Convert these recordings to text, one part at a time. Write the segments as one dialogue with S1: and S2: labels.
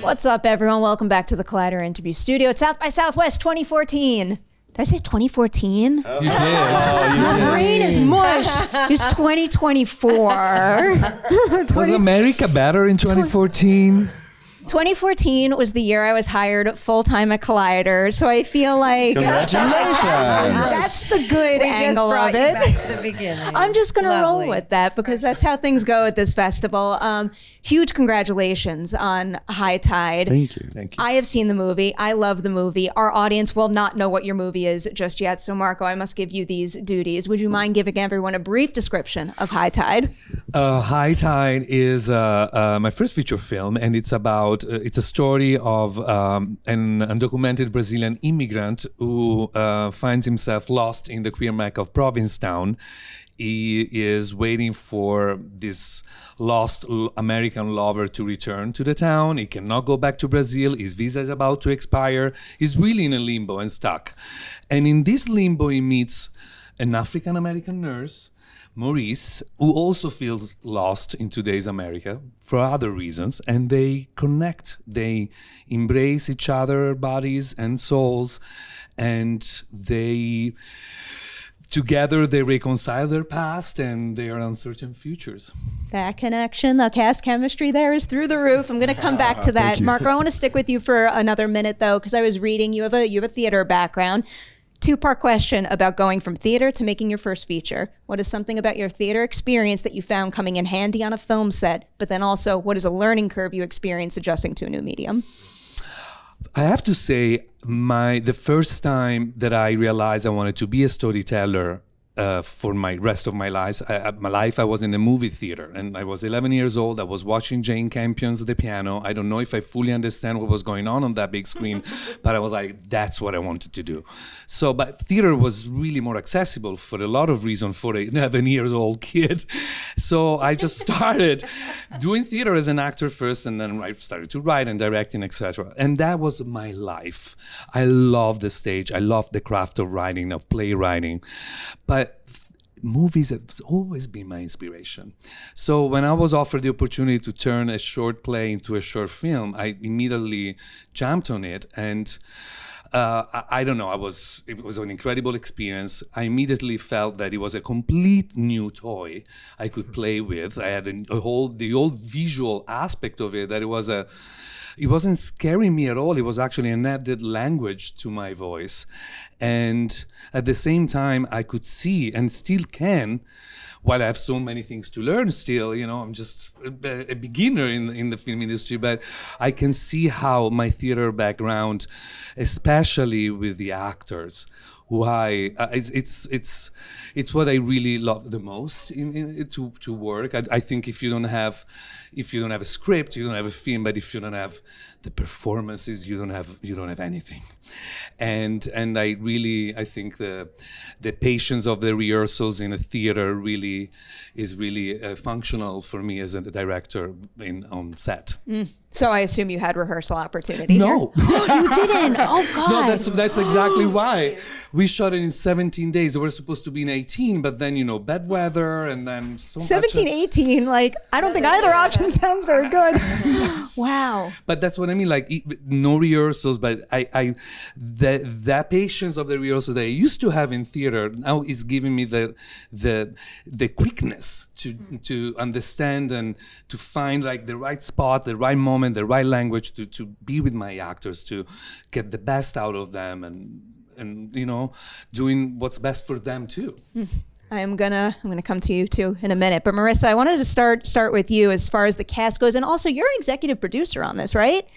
S1: What's up, everyone? Welcome back to the Collider Interview Studio. It's South by Southwest 2014. Did I say 2014?
S2: Oh. You did.
S1: My brain is mush. It's 2024.
S2: Was America better in 2014?
S1: 2014 was the year I was hired full-time at Collider, so I feel like
S3: Congratulations.
S1: that's the good angle of it.
S4: Back to the beginning.
S1: I'm just going to roll
S4: Lovely.
S1: with that because that's how things go at this festival. Huge congratulations on High Tide.
S3: Thank you.
S2: Thank you.
S1: I have seen the movie. I love the movie. Our audience will not know what your movie is just yet. So, Marco, I must give you these duties. Would you mind giving everyone a brief description of High Tide?
S2: High Tide is my first feature film, and it's about it's a story of an undocumented Brazilian immigrant who finds himself lost in the queer mecca of Provincetown. He is waiting for this lost American lover to return to the town. He cannot go back to Brazil. His visa is about to expire. He's really in a limbo and stuck. And in this limbo, he meets an African-American nurse, Maurice, who also feels lost in today's America for other reasons, and they connect. They embrace each other, bodies and souls, and together they reconcile their past and their uncertain futures.
S1: That connection, the cast chemistry there is through the roof. I'm going to come back to that. Marco, I want to stick with you for another minute, though, because I was reading you have a theater background. Two-part question about going from theater to making your first feature. What is something about your theater experience that you found coming in handy on a film set? But then also, what is a learning curve you experienced adjusting to a new medium?
S2: I have to say, the first time that I realized I wanted to be a storyteller for my rest of my life, I was in a movie theater, and I was 11 years old. I was watching Jane Campion's The Piano. I don't know if I fully understand what was going on that big screen, but I was like, that's what I wanted to do. So, but theater was really more accessible for a lot of reasons for an 11 years old kid. So I just started doing theater as an actor first, and then I started to write and directing, etc. And that was my life. I love the stage. I love the craft of writing, of playwriting. But movies have always been my inspiration. So when I was offered the opportunity to turn a short play into a short film, I immediately jumped on it. And I don't know, it was an incredible experience. I immediately felt that it was a complete new toy I could play with. I had the whole visual aspect of it, that it wasn't scaring me at all. It was actually an added language to my voice. And at the same time, I could see, and still can, while I have so many things to learn still, I'm just a beginner in the film industry, but I can see how my theater background, especially with the actors, who it's what I really love the most to work. I think if you don't have a script, you don't have a film. But if you don't have the performances, you don't have anything. And I think the patience of the rehearsals in a theater is really functional for me as a director on set.
S1: So I assume you had rehearsal opportunity.
S2: No.
S1: You didn't. Oh God.
S2: No, that's exactly why. We shot it in 17 days. They were supposed to be in 18, but then, bad weather and then so
S1: 17, 18, like, I don't think either option sounds very good. Wow.
S2: But that's what I mean, like, no rehearsals, but that patience of the rehearsal that I used to have in theater now is giving me the quickness to understand and to find like the right spot, the right moment, the right language to be with my actors, to get the best out of them and doing what's best for them too.
S1: I'm gonna come to you too in a minute, but Marisa, I wanted to start with you as far as the cast goes, and also you're an executive producer on this, right?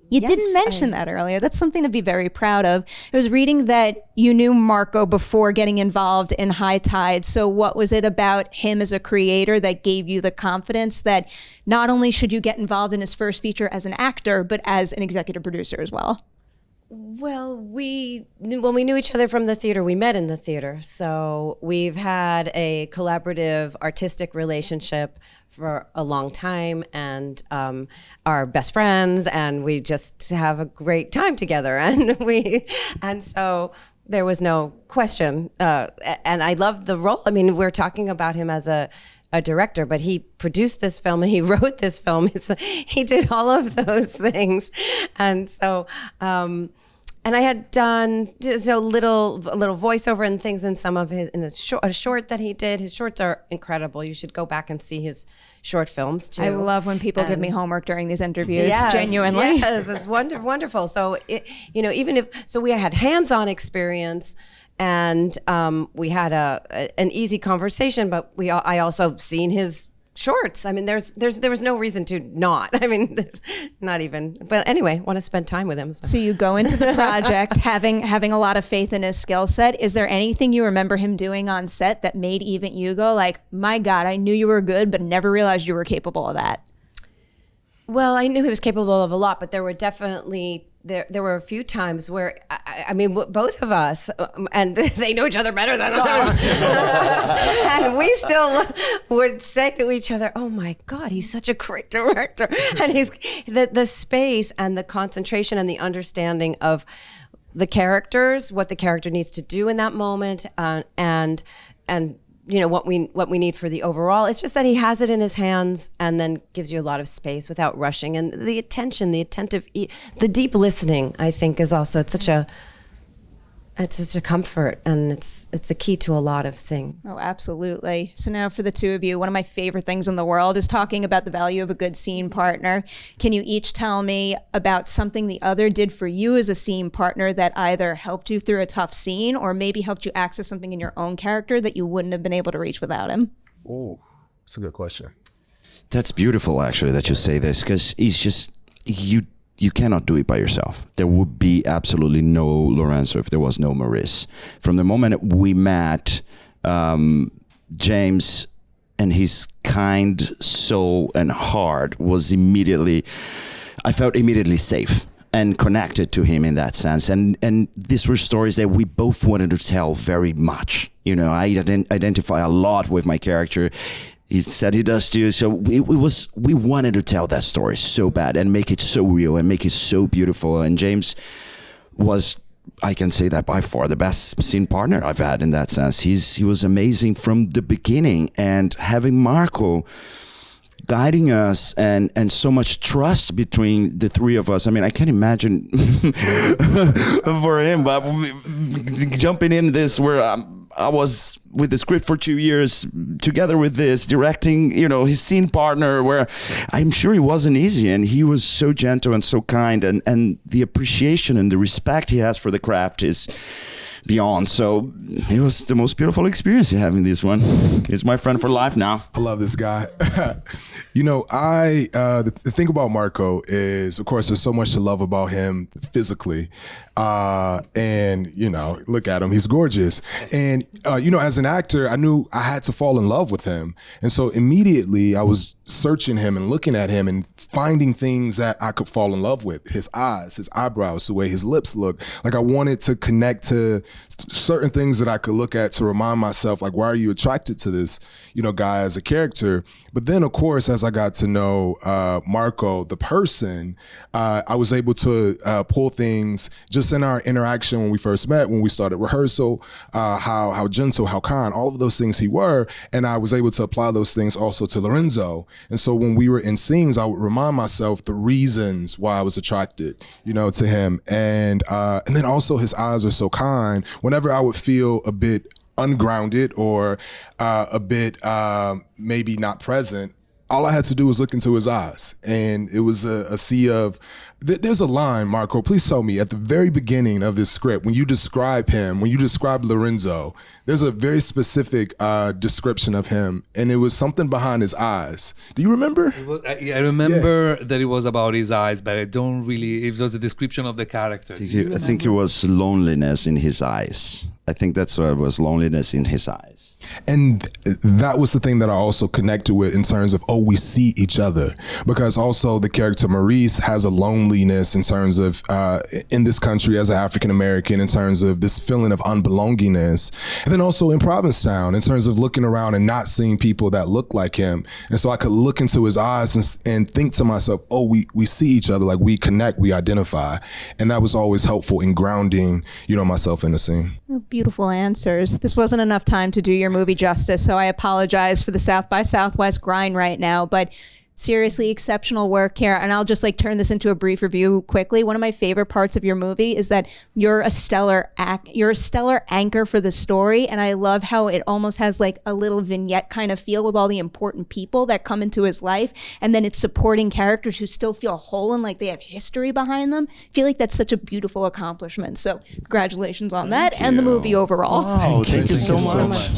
S1: You didn't mention that earlier. That's something to be very proud of. I was reading that you knew Marco before getting involved in High Tide. So what was it about him as a creator that gave you the confidence that not only should you get involved in his first feature as an actor, but as an executive producer as well?
S4: Well, when we knew each other from the theater, we met in the theater. So we've had a collaborative artistic relationship for a long time, and are best friends, and we just have a great time together. And so there was no question. And I loved the role. I mean, we're talking about him as a a director, but he produced this film and he wrote this film. He did all of those things. And so, and I had done a little voiceover and things in some of a short that he did. His shorts are incredible. You should go back and see his short films too.
S1: I love when people give me homework during these interviews. Genuinely,
S4: yes, it's wonderful. So we had hands-on experience, and we had an easy conversation. But I also seen his shorts. I mean, there was no reason to not. I mean, there's not even. But anyway, want to spend time with him.
S1: So you go into the project having a lot of faith in his skill set. Is there anything you remember him doing on set that made even you go like, "My God, I knew you were good, but never realized you were capable of that"?
S4: Well, I knew he was capable of a lot, but there were definitely. There were a few times where, I mean, both of us, and they know each other better than I do, and we still would say to each other, "Oh my God, he's such a great director," and he's the space and the concentration and the understanding of the characters, what the character needs to do in that moment, and you know what we need for the overall. It's just that he has it in his hands and then gives you a lot of space without rushing, and the attention, the attentive, the deep listening. I think is also it's such a comfort, and it's the key to a lot of things.
S1: Oh, absolutely. So now for the two of you, one of my favorite things in the world is talking about the value of a good scene partner. Can you each tell me about something the other did for you as a scene partner that either helped you through a tough scene or maybe helped you access something in your own character that you wouldn't have been able to reach without him?
S3: Oh, that's a good question.
S5: That's beautiful, actually, that you say this, because he's just, you cannot do it by yourself. There would be absolutely no Lourenço if there was no Maurice. From the moment we met, James and his kind soul and heart was I felt immediately safe and connected to him in that sense. And these were stories that we both wanted to tell very much. You know, I identify a lot with my character. He said he does too. So we wanted to tell that story so bad and make it so real and make it so beautiful. And James was, I can say that by far, the best scene partner I've had in that sense. He was amazing from the beginning, and having Marco guiding us and so much trust between the three of us. I mean, I can't imagine for him, but jumping in this where I was with the script for 2 years together with this directing, you know, his scene partner, where I'm sure it wasn't easy, and he was so gentle and so kind, and the appreciation and the respect he has for the craft is beyond. So it was the most beautiful experience having this one. He's my friend for life now.
S3: I love this guy. You know, the thing about Marco is, of course, there's so much to love about him physically. And, you know, look at him, he's gorgeous. And, you know, as an actor, I knew I had to fall in love with him. And so immediately I was searching him and looking at him and finding things that I could fall in love with. His eyes, his eyebrows, the way his lips look. Like I wanted to connect to certain things that I could look at to remind myself, like, why are you attracted to this, you know, guy as a character? But then, of course, as I got to know Marco, the person, I was able to pull things just in our interaction when we first met, when we started rehearsal, how gentle, how kind, all of those things he were. And I was able to apply those things also to Lourenço. And so when we were in scenes, I would remind myself the reasons why I was attracted, you know, to him. And then also his eyes are so kind. Whenever I would feel a bit ungrounded or a bit maybe not present, all I had to do was look into his eyes. And it was a sea of, there's a line, Marco, please tell me, at the very beginning of this script, when you describe him, when you describe Lourenço, there's a very specific description of him, and it was something behind his eyes. Do you remember?
S2: I remember that it was about his eyes, but I don't really, it was a description of the character.
S5: I think it was loneliness in his eyes. I think that's what it was, loneliness in his eyes.
S3: And that was the thing that I also connected with in terms of, we see each other. Because also the character Maurice has a loneliness in terms of, in this country as an African-American, in terms of this feeling of unbelongingness. And then also in Provincetown, in terms of looking around and not seeing people that look like him. And so I could look into his eyes and think to myself, we see each other, like we connect, we identify. And that was always helpful in grounding, you know, myself in the scene.
S1: Beautiful answers. This wasn't enough time to do your your movie justice, so I apologize for the South by Southwest grind right now, but seriously, exceptional work here. And I'll just like turn this into a brief review quickly. One of my favorite parts of your movie is that you're a stellar anchor for the story. And I love how it almost has like a little vignette kind of feel with all the important people that come into his life. And then it's supporting characters who still feel whole and like they have history behind them. I feel like that's such a beautiful accomplishment. So congratulations on that and the movie overall.
S5: Oh, thank you so much.